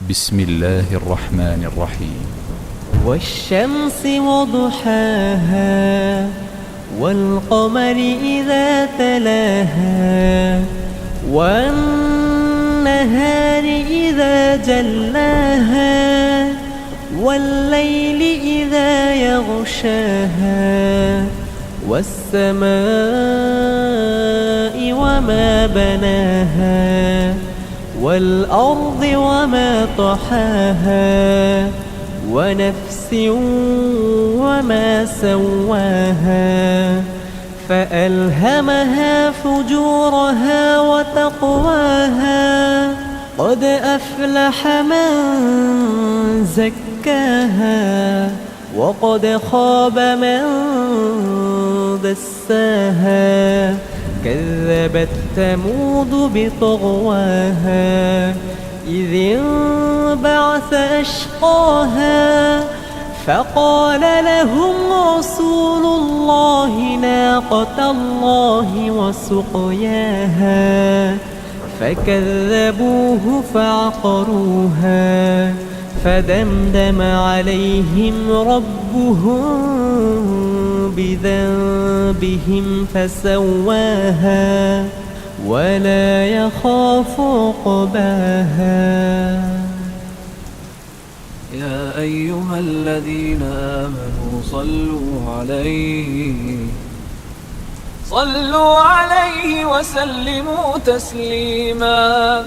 بسم الله الرحمن الرحيم. والشمس وضحاها والقمر إذا تلاها والنهار إذا جلاها والليل إذا يغشاها والسماء وما بناها والأرض وما طحاها ونفس وما سواها فألهمها فجورها وتقواها قد أفلح من زكاها وقد خاب من دساها كذبت ثمود بطغواها إذ انبعث أشقاها فقال لهم رسول الله ناقة الله وسقياها فكذبوه فعقروها فدمدم عليهم ربهم بذنبهم فسواها ولا يخاف عقباها. يا أيها الذين آمنوا صلوا عليه وسلموا تسليما.